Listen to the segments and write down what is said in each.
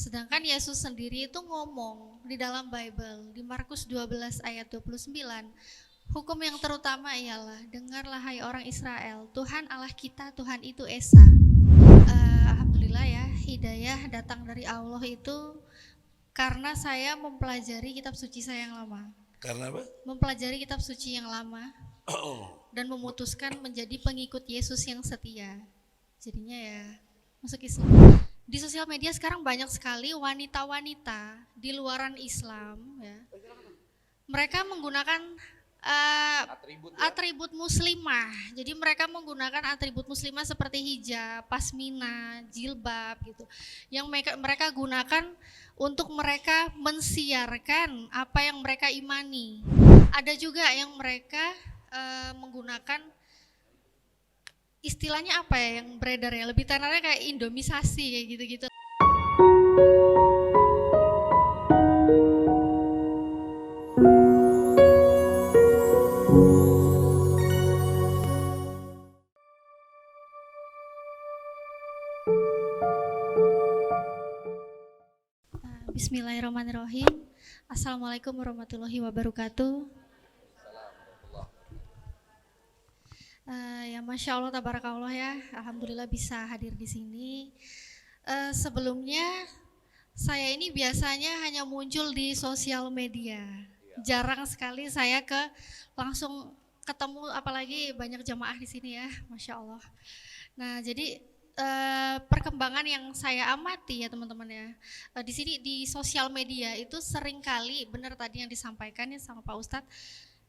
Sedangkan Yesus sendiri itu ngomong di dalam Bible di Markus 12 ayat 29, hukum yang terutama ialah, dengarlah hai orang Israel, Tuhan Allah kita, Tuhan itu Esa. Alhamdulillah ya, hidayah datang dari Allah itu karena saya mempelajari kitab suci saya yang lama. Karena apa? Mempelajari kitab suci yang lama dan memutuskan menjadi pengikut Yesus yang setia. Jadinya ya masuk Islam. Di sosial media sekarang banyak sekali wanita-wanita di luaran Islam ya. Mereka menggunakan atribut muslimah. Jadi mereka menggunakan atribut muslimah seperti hijab, pasmina, jilbab gitu. Yang mereka gunakan untuk mereka mensiarkan apa yang mereka imani. Ada juga yang mereka menggunakan istilahnya apa ya yang beredar ya, lebih tenarnya kayak indomisasi kayak gitu-gitu. Bismillahirrahmanirrahim. Assalamualaikum warahmatullahi wabarakatuh. Ya Masya Allah, tabarakallah ya. Alhamdulillah bisa hadir di sini. Sebelumnya saya ini biasanya hanya muncul di sosial media. Jarang sekali saya langsung ketemu, apalagi banyak jamaah di sini ya, Masya Allah. Nah jadi perkembangan yang saya amati ya teman-teman ya, di sini di sosial media itu seringkali benar tadi yang disampaikan ya sama Pak Ustadz.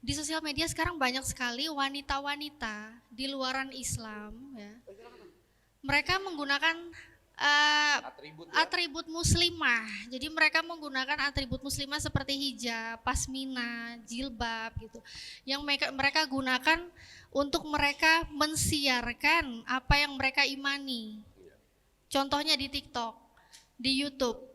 Di sosial media sekarang banyak sekali wanita-wanita di luaran Islam ya. Mereka menggunakan atribut muslimah. Jadi mereka menggunakan atribut muslimah seperti hijab, pasmina, jilbab gitu. Yang mereka gunakan untuk mereka mensiarkan apa yang mereka imani. Contohnya di TikTok, di YouTube.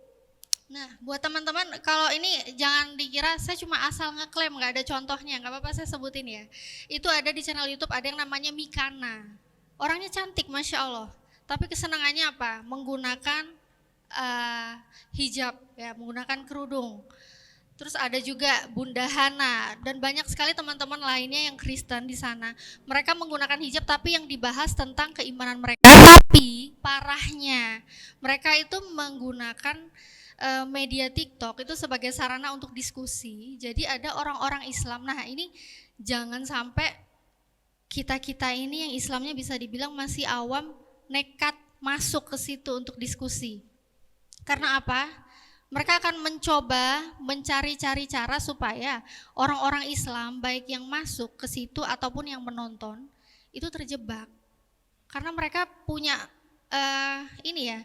Nah, buat teman-teman, kalau ini jangan dikira saya cuma asal ngeklaim, nggak ada contohnya, nggak apa-apa saya sebutin ya. Itu ada di channel YouTube, ada yang namanya Mikana. Orangnya cantik, Masya Allah. Tapi kesenangannya apa? Menggunakan hijab, ya, menggunakan kerudung. Terus ada juga Bunda Hana dan banyak sekali teman-teman lainnya yang Kristen di sana. Mereka menggunakan hijab, tapi yang dibahas tentang keimanan mereka. Tapi parahnya, mereka itu menggunakan media TikTok itu sebagai sarana untuk diskusi. Jadi ada orang-orang Islam. Nah ini jangan sampai kita ini yang Islamnya bisa dibilang masih awam nekat masuk ke situ untuk diskusi. Karena apa? Mereka akan mencoba mencari-cari cara supaya orang-orang Islam baik yang masuk ke situ ataupun yang menonton itu terjebak. Karena mereka punya ini ya,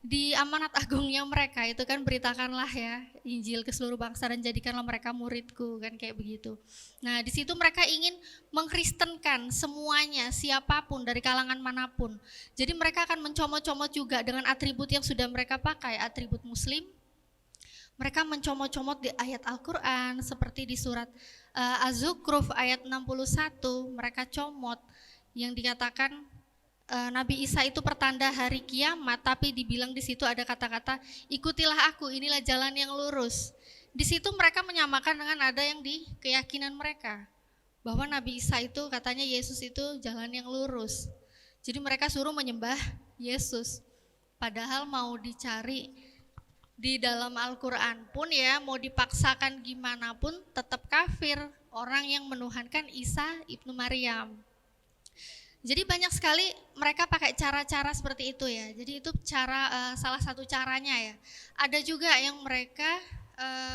di amanat agungnya mereka itu kan, beritakanlah ya Injil ke seluruh bangsa dan jadikanlah mereka muridku, kan kayak begitu. Nah di situ mereka ingin mengkristenkan semuanya, siapapun dari kalangan manapun. Jadi mereka akan mencomot-comot juga dengan atribut yang sudah mereka pakai, atribut muslim. Mereka mencomot-comot di ayat Al-Quran seperti di surat Az-Zukhruf ayat 61, mereka comot yang dikatakan Nabi Isa itu pertanda hari kiamat, tapi dibilang di situ ada kata-kata ikutilah aku, inilah jalan yang lurus. Di situ mereka menyamakan dengan ada yang di keyakinan mereka bahwa Nabi Isa itu katanya Yesus itu jalan yang lurus. Jadi mereka suruh menyembah Yesus. Padahal mau dicari di dalam Al-Quran pun ya, mau dipaksakan gimana pun tetap kafir orang yang menuhankan Isa ibnu Maryam. Jadi banyak sekali mereka pakai cara-cara seperti itu ya. Jadi itu cara salah satu caranya ya. Ada juga yang mereka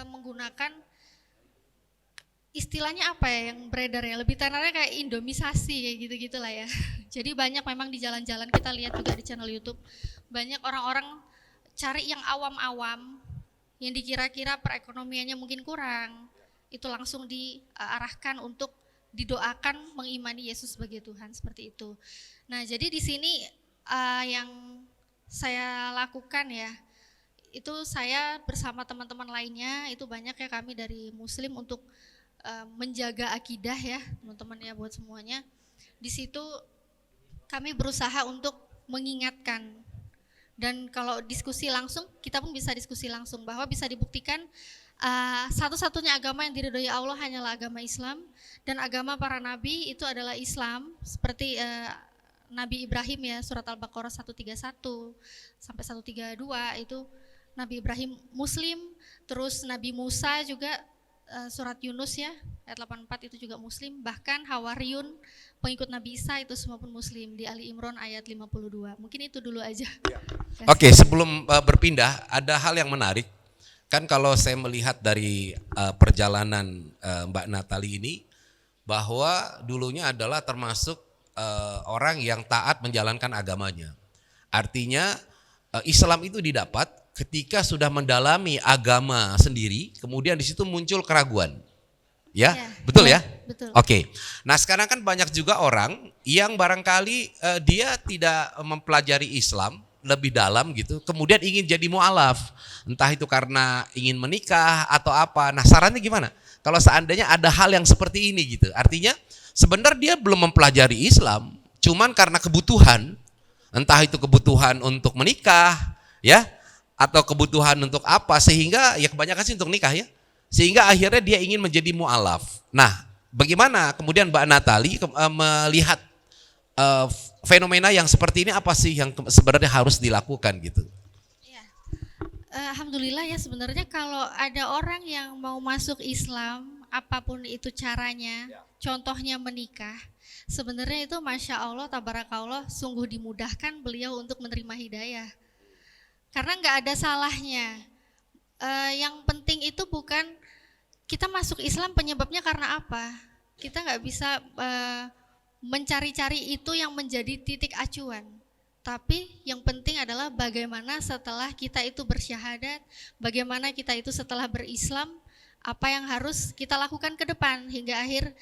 menggunakan istilahnya apa ya yang beredar ya, lebih tenarnya kayak indomisasi kayak gitu-gitu lah ya. Jadi banyak memang di jalan-jalan, kita lihat juga di channel YouTube, banyak orang-orang cari yang awam-awam, yang dikira-kira perekonomiannya mungkin kurang, itu langsung diarahkan untuk didoakan mengimani Yesus sebagai Tuhan, seperti itu. Nah jadi di sini yang saya lakukan ya, itu saya bersama teman-teman lainnya, itu banyak ya kami dari Muslim untuk menjaga akidah ya teman-teman ya, buat semuanya. Di situ kami berusaha untuk mengingatkan Dan kalau diskusi langsung, kita pun bisa diskusi langsung bahwa bisa dibuktikan satu-satunya agama yang diridhoi Allah hanyalah agama Islam, dan agama para nabi itu adalah Islam, seperti Nabi Ibrahim ya, surat Al-Baqarah 131 sampai 132 itu Nabi Ibrahim Muslim, terus Nabi Musa juga surat Yunus ya ayat 84 itu juga Muslim, bahkan Hawariyun pengikut Nabi Isa itu semua pun Muslim di Ali Imran ayat 52. Mungkin itu dulu aja. Ya. Oke, sebelum berpindah ada hal yang menarik. Kan kalau saya melihat dari perjalanan Mbak Natali ini, bahwa dulunya adalah termasuk orang yang taat menjalankan agamanya. Artinya Islam itu didapat ketika sudah mendalami agama sendiri, kemudian di situ muncul keraguan. Ya, betul ya? Betul. Oke. Nah, sekarang kan banyak juga orang yang barangkali dia tidak mempelajari Islam lebih dalam gitu, kemudian ingin jadi mu'alaf. Entah itu karena ingin menikah atau apa. Nah, sarannya gimana? Kalau seandainya ada hal yang seperti ini gitu. Artinya sebenarnya dia belum mempelajari Islam, cuman karena kebutuhan, entah itu kebutuhan untuk menikah, ya, atau kebutuhan untuk apa, sehingga ya kebanyakan sih untuk nikah ya, sehingga akhirnya dia ingin menjadi mu'alaf. Nah, bagaimana kemudian Mbak Natali melihat fenomena yang seperti ini, apa sih yang sebenarnya harus dilakukan gitu? Ya. Alhamdulillah ya, sebenarnya kalau ada orang yang mau masuk Islam, apapun itu caranya, contohnya menikah, sebenarnya itu Masya Allah, tabarakallah, sungguh dimudahkan beliau untuk menerima hidayah. Karena nggak ada salahnya. Yang penting itu bukan kita masuk Islam penyebabnya karena apa. Kita nggak bisa mencari-cari itu yang menjadi titik acuan. Tapi yang penting adalah bagaimana setelah kita itu bersyahadat, bagaimana kita itu setelah berislam, apa yang harus kita lakukan ke depan hingga akhir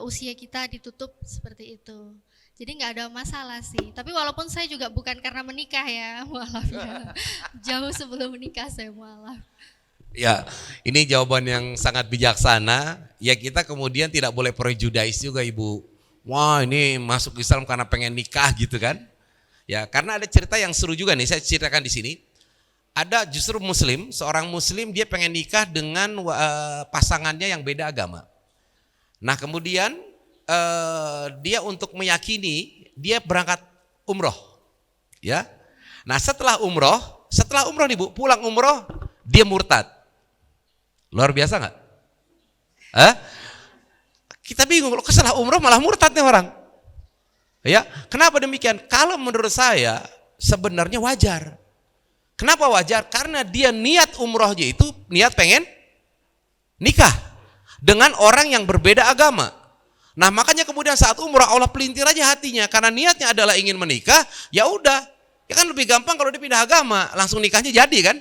usia kita ditutup seperti itu. Jadi nggak ada masalah sih. Tapi walaupun saya juga bukan karena menikah ya, mualaf ya. Jauh sebelum menikah saya mualaf. Ya, ini jawaban yang sangat bijaksana. Ya, kita kemudian tidak boleh prejudis juga, Ibu. Wah, ini masuk Islam karena pengen nikah gitu kan? Ya, karena ada cerita yang seru juga nih, saya ceritakan di sini. Ada justru Muslim, seorang Muslim dia pengen nikah dengan pasangannya yang beda agama. Nah, kemudian dia untuk meyakini dia berangkat umroh, ya. Nah, setelah umroh nih Bu, pulang umroh dia murtad. Luar biasa nggak? Kita bingung, kalau setelah umroh malah murtad nih orang. Ya, kenapa demikian? Kalau menurut saya sebenarnya wajar. Kenapa wajar? Karena dia niat umrohnya itu niat pengen nikah dengan orang yang berbeda agama. Nah, makanya kemudian saat umrah Allah pelintir aja hatinya, karena niatnya adalah ingin menikah, ya udah, ya kan lebih gampang kalau dia pindah agama, langsung nikahnya jadi kan.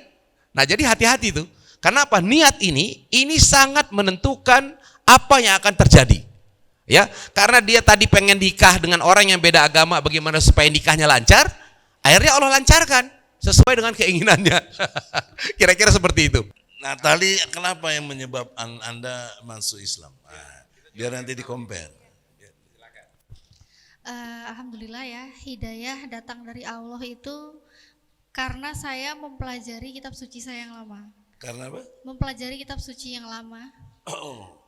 Nah, jadi hati-hati tuh. Karena apa? Niat ini sangat menentukan apa yang akan terjadi. Ya, karena dia tadi pengen nikah dengan orang yang beda agama, bagaimana supaya nikahnya lancar? Akhirnya Allah lancarkan sesuai dengan keinginannya. Kira-kira seperti itu. Natali, kenapa yang menyebabkan Anda masuk Islam? Biar nanti di-compare. Alhamdulillah ya, hidayah datang dari Allah itu karena saya mempelajari kitab suci saya yang lama. Karena apa? Mempelajari kitab suci yang lama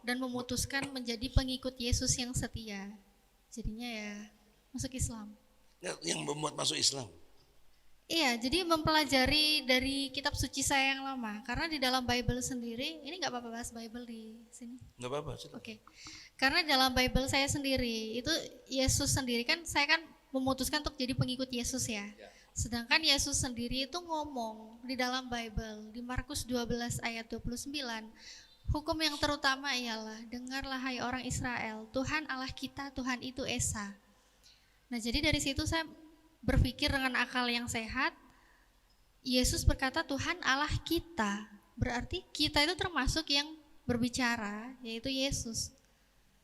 dan memutuskan menjadi pengikut Yesus yang setia. Jadinya ya masuk Islam. Yang membuat masuk Islam? Iya, jadi mempelajari dari kitab suci saya yang lama. Karena di dalam Bible sendiri, ini nggak apa-apa bahas Bible di sini? Nggak apa-apa. Oke. Karena dalam Bible saya sendiri, itu Yesus sendiri kan, saya kan memutuskan untuk jadi pengikut Yesus ya. Sedangkan Yesus sendiri itu ngomong di dalam Bible, di Markus 12 ayat 29, hukum yang terutama ialah, dengarlah hai orang Israel, Tuhan Allah kita, Tuhan itu Esa. Nah, jadi dari situ saya berpikir dengan akal yang sehat. Yesus berkata Tuhan Allah kita, berarti kita itu termasuk yang berbicara, yaitu Yesus.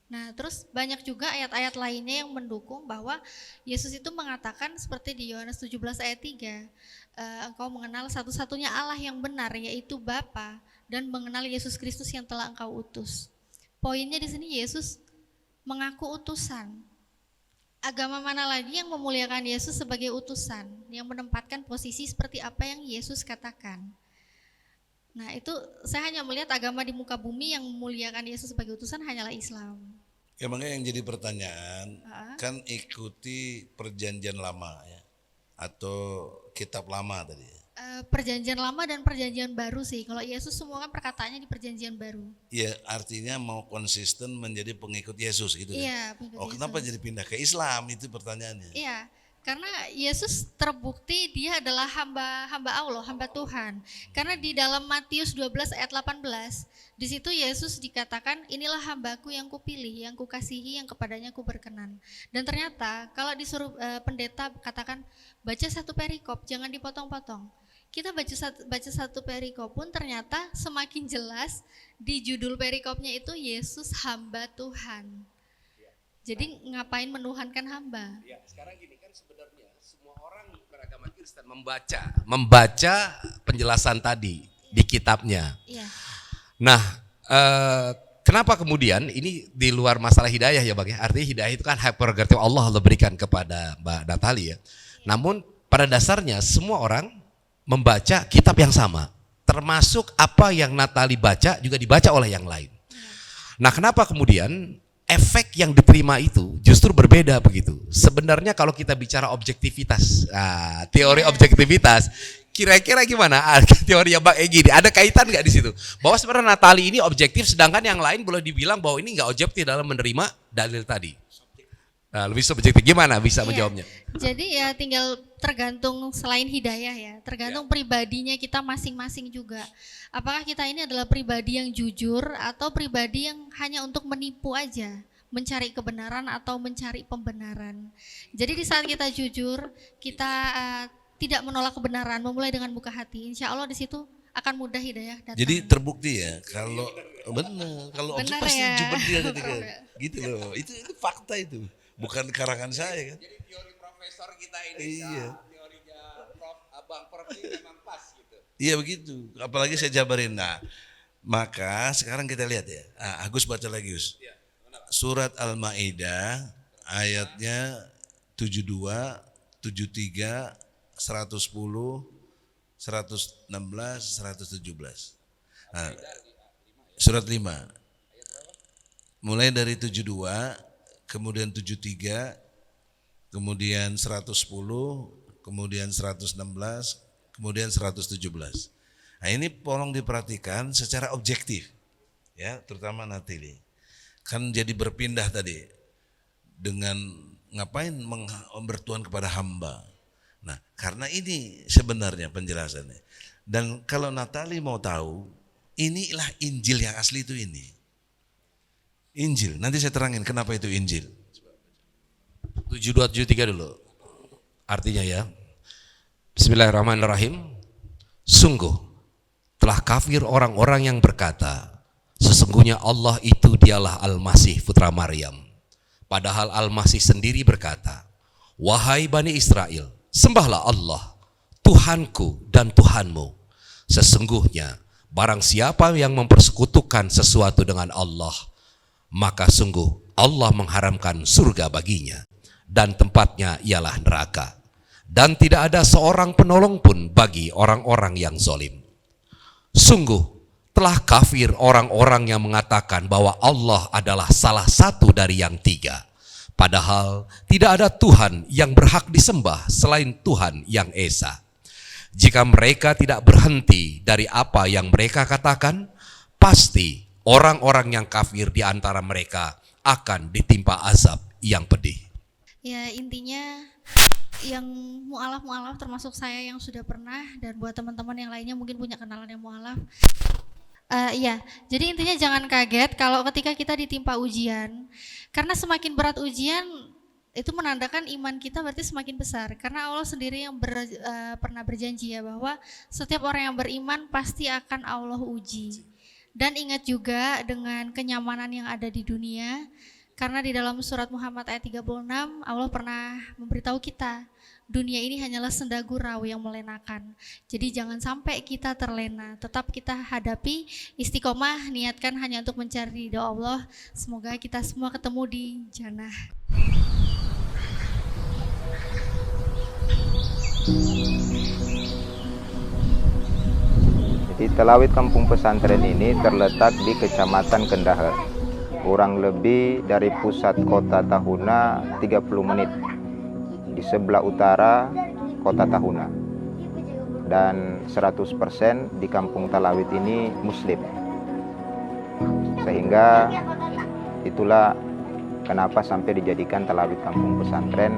Nah, terus banyak juga ayat-ayat lainnya yang mendukung bahwa Yesus itu mengatakan seperti di Yohanes 17 ayat 3, engkau mengenal satu-satunya Allah yang benar, yaitu Bapa, dan mengenal Yesus Kristus yang telah engkau utus. Poinnya di sini Yesus mengaku utusan. Agama mana lagi yang memuliakan Yesus sebagai utusan, yang menempatkan posisi seperti apa yang Yesus katakan. Nah itu saya hanya melihat agama di muka bumi yang memuliakan Yesus sebagai utusan hanyalah Islam. Ya makanya yang jadi pertanyaan, Ah. kan ikuti perjanjian lama ya, atau kitab lama tadi. Perjanjian lama dan perjanjian baru sih. Kalau Yesus semua kan perkataannya di perjanjian baru. Ya artinya mau konsisten menjadi pengikut Yesus gitu kan? Iya, pengikut Oh kenapa Yesus. jadi pindah ke Islam, itu pertanyaannya. Iya, karena Yesus terbukti dia adalah hamba Allah, hamba Tuhan. Karena di dalam Matius 12 ayat 18, di situ Yesus dikatakan, inilah hambaku yang kupilih, yang kukasihi, yang kepadanya ku berkenan. Dan ternyata kalau disuruh pendeta katakan, baca satu perikop, jangan dipotong-potong. Kita baca satu perikop pun ternyata semakin jelas di judul perikopnya itu Yesus hamba Tuhan. Jadi ngapain menuhankan hamba? Ya, sekarang gini kan sebenarnya semua orang beragama Kristen membaca penjelasan tadi di kitabnya. Iya. Nah, kenapa kemudian ini di luar masalah hidayah ya Bang ya? Artinya hidayah itu kan hak prerogatif Allah berikan kepada Mbak Natali ya. Namun pada dasarnya semua orang membaca kitab yang sama. Termasuk apa yang Natali baca juga dibaca oleh yang lain. Nah, kenapa kemudian efek yang diterima itu justru berbeda begitu? Sebenarnya kalau kita bicara objektivitas, teori objektivitas, kira-kira gimana teori yang Bang Egy ini? Ada kaitan nggak di situ? Bahwa sebenarnya Natali ini objektif, sedangkan yang lain boleh dibilang bahwa ini nggak objektif dalam menerima dalil tadi. Nah, lebih subjektif, gimana bisa Iya. menjawabnya? Jadi ya tinggal tergantung selain hidayah ya, tergantung pribadinya kita masing-masing juga. Apakah kita ini adalah pribadi yang jujur atau pribadi yang hanya untuk menipu aja, mencari kebenaran atau mencari pembenaran. Jadi di saat kita jujur, kita tidak menolak kebenaran, memulai dengan buka hati. Insya Allah di situ akan mudah hidayah datang. Jadi terbukti ya kalau benar, kalau objek Benar pasti ya. jubah dia ketika gitu loh. Itu fakta itu, bukan karangan saya kan. Jadi teori profesor kita Iya. teorinya Bang Prof ini memang pas gitu. Iya begitu, apalagi saya jabarin. Nah, maka sekarang kita lihat ya. Agus baca lagi Gus. Surat Al-Maidah ayatnya 72, 73, 110, 116, 117. Nah, surat 5. Mulai dari 72, kemudian 73, kemudian 110, kemudian 116, kemudian 117. Nah, ini tolong diperhatikan secara objektif. Ya, terutama Natili. Kan jadi berpindah tadi dengan ngapain bertuhan kepada hamba. Nah, karena ini sebenarnya penjelasannya. Dan kalau Natali mau tahu, inilah Injil yang asli itu ini. Injil, nanti saya terangin kenapa itu Injil. 72 73 dulu. Artinya ya. Bismillahirrahmanirrahim. Sungguh telah kafir orang-orang yang berkata, sesungguhnya Allah itu dialah Al-Masih putra Maryam. Padahal Al-Masih sendiri berkata, wahai Bani Israel, sembahlah Allah, Tuhanku dan Tuhanmu. Sesungguhnya barang siapa yang mempersekutukan sesuatu dengan Allah, maka sungguh Allah mengharamkan surga baginya, dan tempatnya ialah neraka. Dan tidak ada seorang penolong pun bagi orang-orang yang zalim. Sungguh telah kafir orang-orang yang mengatakan bahwa Allah adalah salah satu dari yang tiga. Padahal tidak ada Tuhan yang berhak disembah selain Tuhan yang Esa. Jika mereka tidak berhenti dari apa yang mereka katakan, pasti orang-orang yang kafir di antara mereka akan ditimpa azab yang pedih. Ya intinya yang mu'alaf termasuk saya yang sudah pernah, dan buat teman-teman yang lainnya mungkin punya kenalan yang mu'alaf. Iya, jadi intinya jangan kaget kalau ketika kita ditimpa ujian, karena semakin berat ujian itu menandakan iman kita berarti semakin besar. Karena Allah sendiri yang pernah berjanji ya bahwa setiap orang yang beriman pasti akan Allah uji. Dan ingat juga dengan kenyamanan yang ada di dunia, karena di dalam surat Muhammad ayat 36 Allah pernah memberitahu kita, dunia ini hanyalah senda gurau yang melenakan. Jadi jangan sampai kita terlena, tetap kita hadapi, istiqomah, niatkan hanya untuk mencari ridha Allah. Semoga kita semua ketemu di jannah. Jadi Talawid Kampung Pesantren ini terletak di Kecamatan Kendahar, kurang lebih dari pusat kota Tahuna 30 menit, di sebelah utara kota Tahuna. Dan 100% di Kampung Talawid ini Muslim. Sehingga itulah kenapa sampai dijadikan Talawid Kampung Pesantren,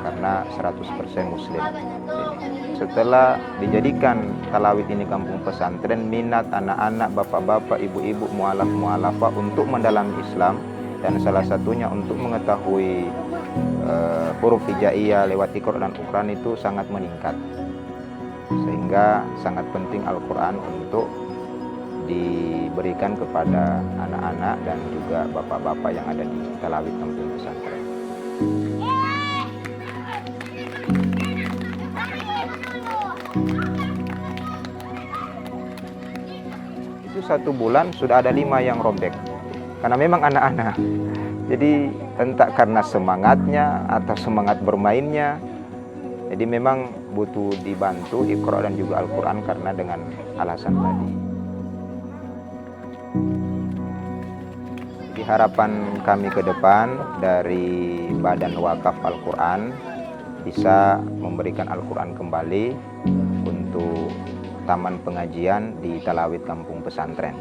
karena 100% Muslim. Setelah dijadikan Talawid ini kampung pesantren, minat anak-anak, bapak-bapak, ibu-ibu, mualaf-mualafah untuk mendalami Islam, dan salah satunya untuk mengetahui huruf hijaiyah lewat Iqra dan Ukran itu sangat meningkat. Sehingga sangat penting Al-Quran untuk diberikan kepada anak-anak dan juga bapak-bapak yang ada di Talawid kampung pesantren. Itu 1 bulan sudah ada 5 yang robek, karena memang anak-anak. Jadi entah karena semangatnya atau semangat bermainnya, jadi memang butuh dibantu Iqra dan juga Al-Quran karena dengan alasan tadi. Jadi harapan kami ke depan dari Badan Wakaf Al-Quran bisa memberikan Al-Quran kembali untuk taman pengajian di Talawid kampung pesantren.